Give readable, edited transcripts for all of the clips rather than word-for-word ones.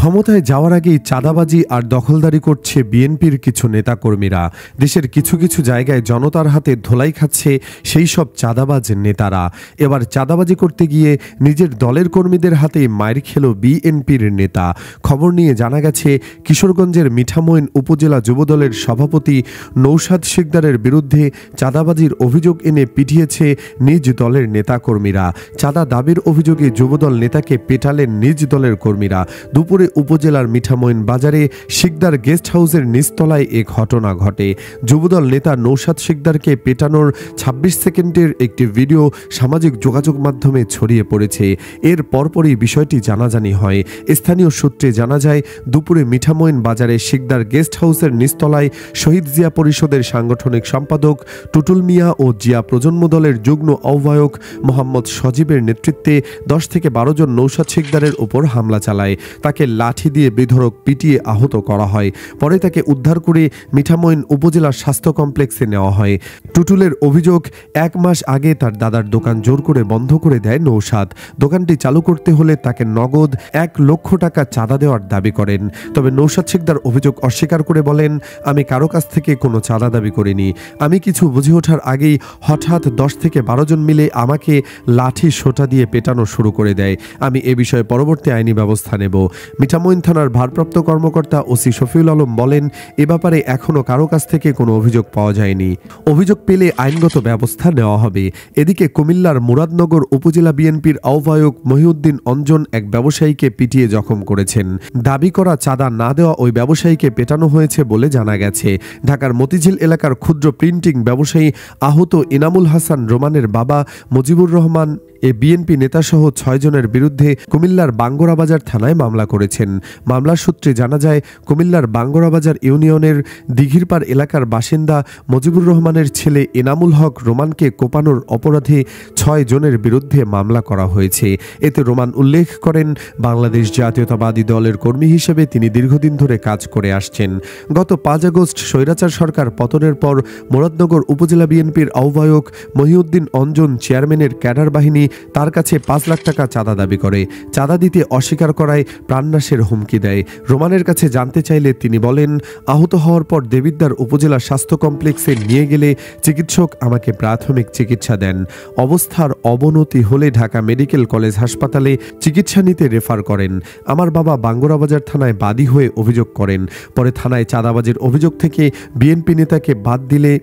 ক্ষমতায় যাওয়ার আগেই চাঁদাবাজি আর দখলদারি করছে বিএনপির কিছু নেতাকর্মীরা। দেশের কিছু কিছু জায়গায় জনতার হাতে ধোলাই খাচ্ছে সেই সব চাঁদাবাজ নেতারা। এবার চাঁদাবাজি করতে গিয়ে নিজের দলের কর্মীদের হাতে মাইর খেল বিএনপির নেতা। খবর নিয়ে জানা গেছে, কিশোরগঞ্জের মিঠামইন উপজেলা যুবদলের সভাপতি নৌশাদ শিকদারের বিরুদ্ধে চাঁদাবাজির অভিযোগ এনে পিটিয়েছে নিজ দলের নেতাকর্মীরা। চাঁদা দাবির অভিযোগে যুবদল নেতাকে পেটালেন নিজ দলের কর্মীরা। দুপুরে উপজেলার মিঠামইন বাজারে শিকদার গেস্ট হাউসের নিচতলায় এ ঘটনা ঘটে। যুবদল নেতা নৌশাদ শিকদারকে পেটানোর ২৬ সেকেন্ডের একটি ভিডিও সামাজিক যোগাযোগ মাধ্যমে ছড়িয়ে পড়েছে। এর পরপরই বিষয়টি জানাজানি হয়। স্থানীয় সূত্রে জানা যায়, দুপুরে মিঠামইন বাজারে শিকদার গেস্ট হাউসের নিচতলায় শহীদ জিয়া পরিষদের সাংগঠনিক সম্পাদক টুটুল মিয়া ও জিয়া প্রজন্ম দলের যুগ্ম আহ্বায়ক মোহাম্মদ সজীবের নেতৃত্বে ১০ থেকে ১২ জন নৌশাদ শিকদারের উপর হামলা চালায়। তাকে লাঠি দিয়ে বেধড়ক পিটিয়ে আহত করা হয়। পরে তাকে উদ্ধার করে মিঠামইন উপজেলা স্বাস্থ্য কমপ্লেক্সে নেওয়া হয়। টুটুলের অভিযোগ, ১ মাস আগে তার দাদার দোকান জোর করে বন্ধ করে দেয় নৌশাদ। দোকানটি চালু করতে হলে তাকে নগদ ১ লক্ষ টাকা চাঁদা দেওয়ার দাবি করেন। তবে নৌশাদ শিকদার অভিযোগ অস্বীকার করে বলেন, আমি কারো কাছ থেকে কোনো চাঁদা দাবি করিনি। আমি কিছু বুঝে ওঠার আগেই হঠাৎ ১০ থেকে ১২ জন মিলে আমাকে লাঠি সোঁটা দিয়ে পেটানো শুরু করে দেয়। আমি এ বিষয়ে পরবর্তী আইনি ব্যবস্থা নেব। মিঠামইন থানার ভারপ্রাপ্ত কর্মকর্তা ওসি শফিউল আলম বলেন, এ ব্যাপারে এখনও কারো কাছ থেকে কোনো অভিযোগ পাওয়া যায়নি। অভিযোগ পেলে আইনগত ব্যবস্থা নেওয়া হবে। এদিকে কুমিল্লার মুরাদনগর উপজেলা বিএনপির আহ্বায়ক মহিউদ্দিন অঞ্জন এক ব্যবসায়ীকে পিটিয়ে জখম করেছেন। দাবি করা চাঁদা না দেওয়া ওই ব্যবসায়ীকে পেটানো হয়েছে বলে জানা গেছে। ঢাকার মতিঝিল এলাকার ক্ষুদ্র প্রিন্টিং ব্যবসায়ী আহত ইনামুল হাসান রোমানের বাবা মুজিবুর রহমান এ বিএনপি নেতাসহ ৬ জনের বিরুদ্ধে কুমিল্লার বাঙ্গরাবাজার থানায় মামলা করেছেন। মামলার সূত্রে জানা যায়, কুমিল্লার বাঙ্গরাবাজার ইউনিয়নের দিঘিরপাড় এলাকার বাসিন্দা মুজিবুর রহমানের ছেলে এনামুল হক রোমানকে কোপানোর অপরাধে ৬ জনের বিরুদ্ধে মামলা করা হয়েছে। এতে রোমান উল্লেখ করেন, বাংলাদেশ জাতীয়তাবাদী দলের কর্মী হিসেবে তিনি দীর্ঘদিন ধরে কাজ করে আসছেন। গত ৫ আগস্ট স্বৈরাচার সরকার পতনের পর মুরাদনগর উপজেলা বিএনপির আহ্বায়ক মহিউদ্দিন অঞ্জন চেয়ারম্যানের ক্যাডার বাহিনী তার কাছে ৫ লাখ টাকা চাঁদা দাবি করে। চাঁদা দিতে অস্বীকার করায় প্রাণনাশের হুমকি দেয়। রোমানের কাছে জানতে চাইলে তিনি বলেন, আহত হওয়ার পর দেবিদ্বার উপজেলা স্বাস্থ্য কমপ্লেক্সে নিয়ে গেলে চিকিৎসক আমাকে প্রাথমিক চিকিৎসা দেন। অবস্থার অবনতি হলে ঢাকা মেডিকেল কলেজ হাসপাতালে চিকিৎসা নিতে রেফার করেন। আমার বাবা বাঙ্গরাবাজার থানায় বাদী হয়ে অভিযোগ করেন। পরে থানায় চাঁদাবাজির অভিযোগ থেকে বিএনপি নেতাকে বাদ দিলে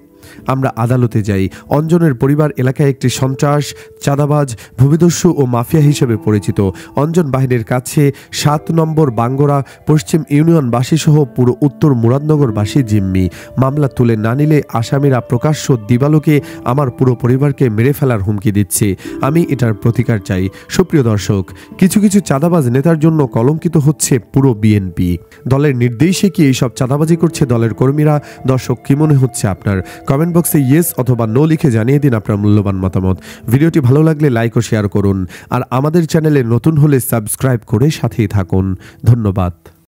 আমরা আদালতে যাই। অঞ্জনের পরিবার এলাকায় একটি সন্ত্রাস, চাঁদাবাজ, ভূমিদস্যু ও মাফিয়া হিসেবে পরিচিত। অঞ্জন বাহিনীর কাছে ৭ নম্বর বাঙ্গরা পশ্চিম ইউনিয়নবাসী সহ পুরো উত্তর মুরাদনগরবাসী জিম্মি। মামলা তুলে না নিলে আসামিরা প্রকাশ্য দিবালোকে আমার পুরো পরিবারকে মেরে ফেলার হুমকি দিচ্ছে। আমি এটার প্রতিকার চাই। সুপ্রিয় দর্শক, কিছু কিছু চাঁদাবাজ নেতার জন্য কলঙ্কিত হচ্ছে পুরো বিএনপি। দলের নির্দেশে কি এইসব চাঁদাবাজি করছে দলের কর্মীরা? দর্শক, কি মনে হচ্ছে আপনার? কমেন্ট বক্সে ইয়েস অথবা নো লিখে জানিয়ে দিন আপনার মূল্যবান মতামত। ভিডিওটি ভালো লাগলে লাইক ও শেয়ার করুন। আর আমাদের চ্যানেলে নতুন হলে সাবস্ক্রাইব করে সাথেই থাকুন। ধন্যবাদ।